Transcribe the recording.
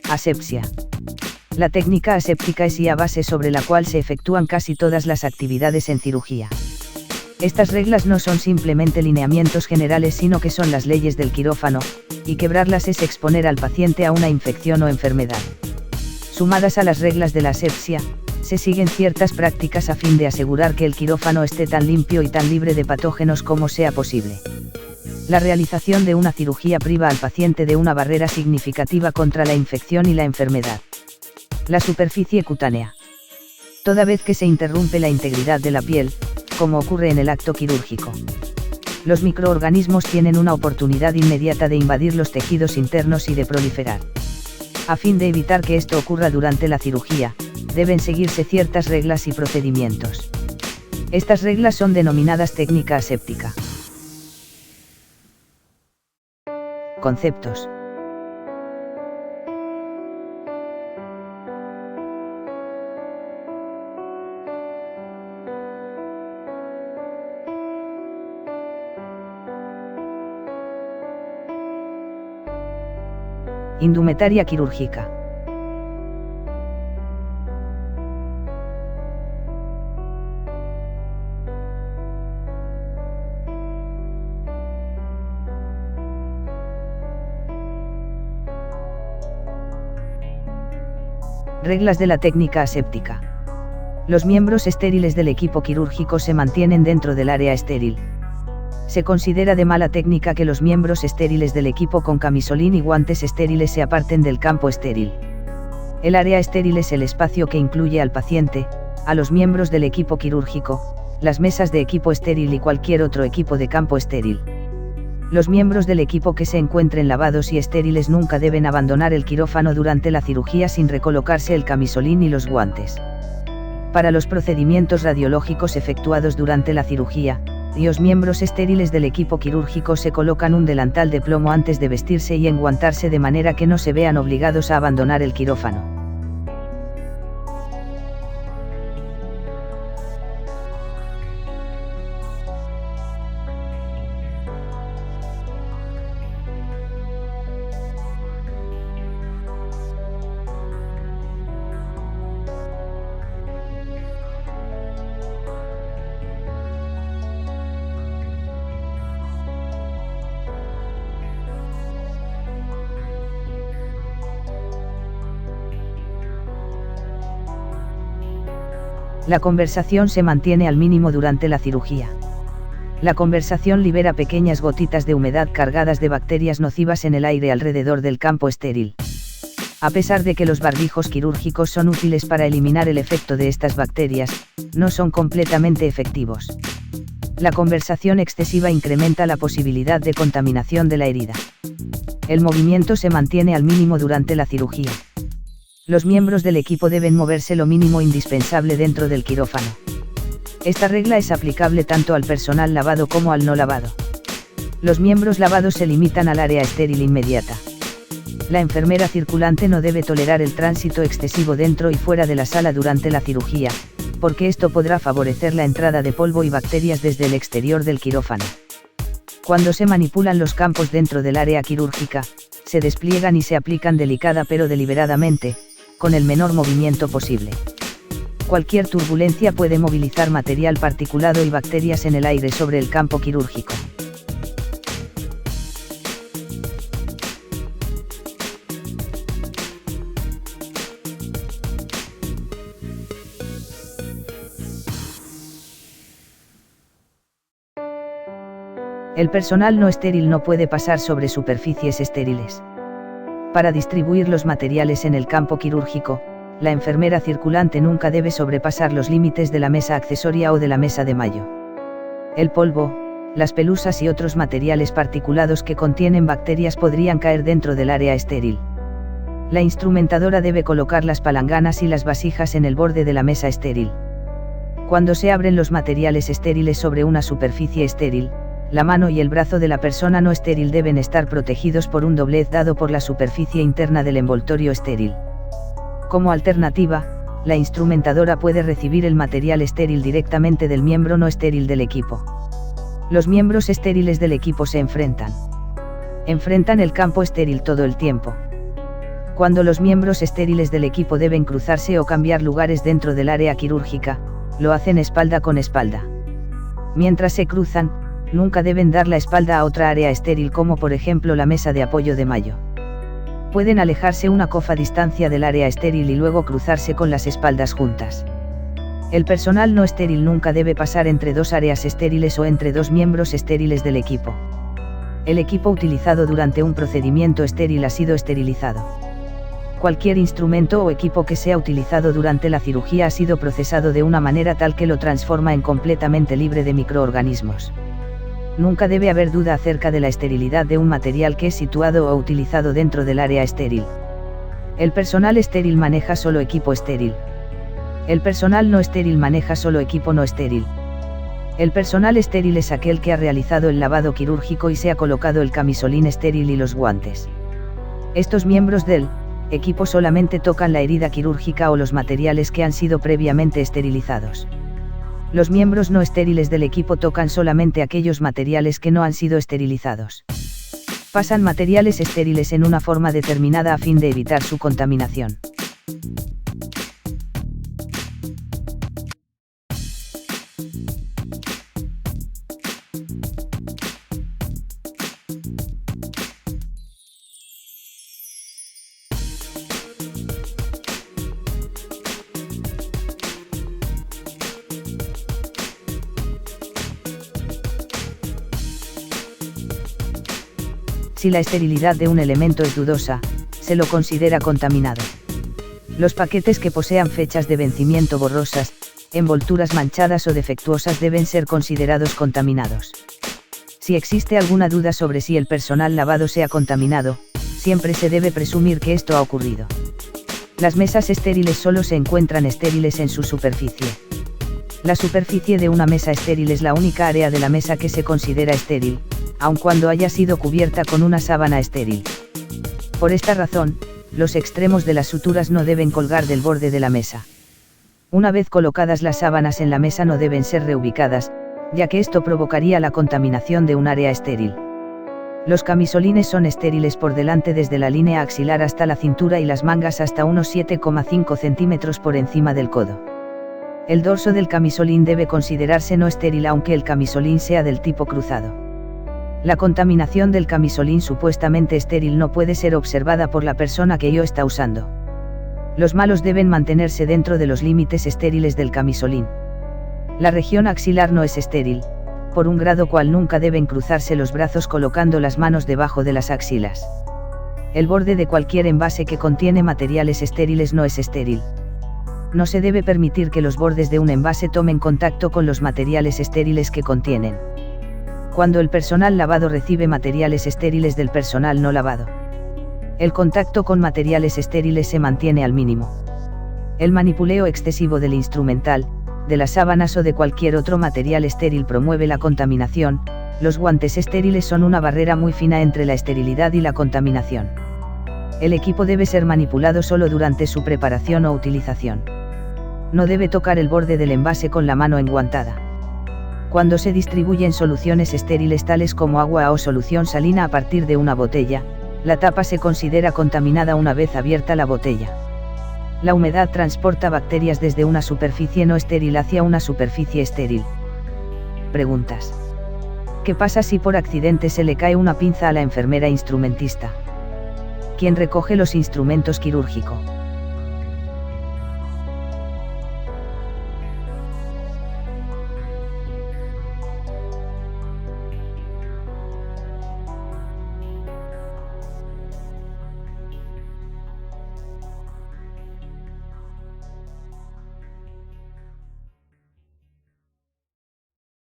Asepsia. La técnica aséptica es la base sobre la cual se efectúan casi todas las actividades en cirugía. Estas reglas no son simplemente lineamientos generales, sino que son las leyes del quirófano, y quebrarlas es exponer al paciente a una infección o enfermedad. Sumadas a las reglas de la asepsia, se siguen ciertas prácticas a fin de asegurar que el quirófano esté tan limpio y tan libre de patógenos como sea posible. La realización de una cirugía priva al paciente de una barrera significativa contra la infección y la enfermedad. La superficie cutánea. Toda vez que se interrumpe la integridad de la piel, como ocurre en el acto quirúrgico, los microorganismos tienen una oportunidad inmediata de invadir los tejidos internos y de proliferar. A fin de evitar que esto ocurra durante la cirugía, deben seguirse ciertas reglas y procedimientos. Estas reglas son denominadas técnica aséptica. Conceptos. Indumentaria quirúrgica. Reglas de la técnica aséptica. Los miembros estériles del equipo quirúrgico se mantienen dentro del área estéril. Se considera de mala técnica que los miembros estériles del equipo con camisolín y guantes estériles se aparten del campo estéril. El área estéril es el espacio que incluye al paciente, a los miembros del equipo quirúrgico, las mesas de equipo estéril y cualquier otro equipo de campo estéril. Los miembros del equipo que se encuentren lavados y estériles nunca deben abandonar el quirófano durante la cirugía sin recolocarse el camisolín y los guantes. Para los procedimientos radiológicos efectuados durante la cirugía, los miembros estériles del equipo quirúrgico se colocan un delantal de plomo antes de vestirse y enguantarse de manera que no se vean obligados a abandonar el quirófano. La conversación se mantiene al mínimo durante la cirugía. La conversación libera pequeñas gotitas de humedad cargadas de bacterias nocivas en el aire alrededor del campo estéril. A pesar de que los barbijos quirúrgicos son útiles para eliminar el efecto de estas bacterias, no son completamente efectivos. La conversación excesiva incrementa la posibilidad de contaminación de la herida. El movimiento se mantiene al mínimo durante la cirugía. Los miembros del equipo deben moverse lo mínimo indispensable dentro del quirófano. Esta regla es aplicable tanto al personal lavado como al no lavado. Los miembros lavados se limitan al área estéril inmediata. La enfermera circulante no debe tolerar el tránsito excesivo dentro y fuera de la sala durante la cirugía, porque esto podrá favorecer la entrada de polvo y bacterias desde el exterior del quirófano. Cuando se manipulan los campos dentro del área quirúrgica, se despliegan y se aplican delicada pero deliberadamente, con el menor movimiento posible. Cualquier turbulencia puede movilizar material particulado y bacterias en el aire sobre el campo quirúrgico. El personal no estéril no puede pasar sobre superficies estériles. Para distribuir los materiales en el campo quirúrgico, la enfermera circulante nunca debe sobrepasar los límites de la mesa accesoria o de la mesa de mayo. El polvo, las pelusas y otros materiales particulados que contienen bacterias podrían caer dentro del área estéril. La instrumentadora debe colocar las palanganas y las vasijas en el borde de la mesa estéril. Cuando se abren los materiales estériles sobre una superficie estéril, la mano y el brazo de la persona no estéril deben estar protegidos por un doblez dado por la superficie interna del envoltorio estéril. Como alternativa, la instrumentadora puede recibir el material estéril directamente del miembro no estéril del equipo. Los miembros estériles del equipo se enfrentan el campo estéril todo el tiempo. Cuando los miembros estériles del equipo deben cruzarse o cambiar lugares dentro del área quirúrgica, lo hacen espalda con espalda. Mientras se cruzan, nunca deben dar la espalda a otra área estéril como por ejemplo la mesa de apoyo de Mayo. Pueden alejarse una cofa distancia del área estéril y luego cruzarse con las espaldas juntas. El personal no estéril nunca debe pasar entre dos áreas estériles o entre dos miembros estériles del equipo. El equipo utilizado durante un procedimiento estéril ha sido esterilizado. Cualquier instrumento o equipo que sea utilizado durante la cirugía ha sido procesado de una manera tal que lo transforma en completamente libre de microorganismos. Nunca debe haber duda acerca de la esterilidad de un material que es situado o utilizado dentro del área estéril. El personal estéril maneja solo equipo estéril. El personal no estéril maneja solo equipo no estéril. El personal estéril es aquel que ha realizado el lavado quirúrgico y se ha colocado el camisolín estéril y los guantes. Estos miembros del equipo solamente tocan la herida quirúrgica o los materiales que han sido previamente esterilizados. Los miembros no estériles del equipo tocan solamente aquellos materiales que no han sido esterilizados. Pasan materiales estériles en una forma determinada a fin de evitar su contaminación. Si la esterilidad de un elemento es dudosa, se lo considera contaminado. Los paquetes que posean fechas de vencimiento borrosas, envolturas manchadas o defectuosas deben ser considerados contaminados. Si existe alguna duda sobre si el personal lavado se ha contaminado, siempre se debe presumir que esto ha ocurrido. Las mesas estériles solo se encuentran estériles en su superficie. La superficie de una mesa estéril es la única área de la mesa que se considera estéril, aun cuando haya sido cubierta con una sábana estéril. Por esta razón, los extremos de las suturas no deben colgar del borde de la mesa. Una vez colocadas las sábanas en la mesa no deben ser reubicadas, ya que esto provocaría la contaminación de un área estéril. Los camisolines son estériles por delante desde la línea axilar hasta la cintura y las mangas hasta unos 7,5 centímetros por encima del codo. El dorso del camisolín debe considerarse no estéril aunque el camisolín sea del tipo cruzado. La contaminación del camisolín supuestamente estéril no puede ser observada por la persona que lo está usando. Los malos deben mantenerse dentro de los límites estériles del camisolín. La región axilar no es estéril, por un grado cual nunca deben cruzarse los brazos colocando las manos debajo de las axilas. El borde de cualquier envase que contiene materiales estériles no es estéril. No se debe permitir que los bordes de un envase tomen contacto con los materiales estériles que contienen. Cuando el personal lavado recibe materiales estériles del personal no lavado, el contacto con materiales estériles se mantiene al mínimo. El manipuleo excesivo del instrumental, de las sábanas o de cualquier otro material estéril promueve la contaminación. Los guantes estériles son una barrera muy fina entre la esterilidad y la contaminación. El equipo debe ser manipulado solo durante su preparación o utilización. No debe tocar el borde del envase con la mano enguantada. Cuando se distribuyen soluciones estériles tales como agua o solución salina a partir de una botella, la tapa se considera contaminada una vez abierta la botella. La humedad transporta bacterias desde una superficie no estéril hacia una superficie estéril. Preguntas. ¿Qué pasa si por accidente se le cae una pinza a la enfermera instrumentista? ¿Quién recoge los instrumentos quirúrgicos?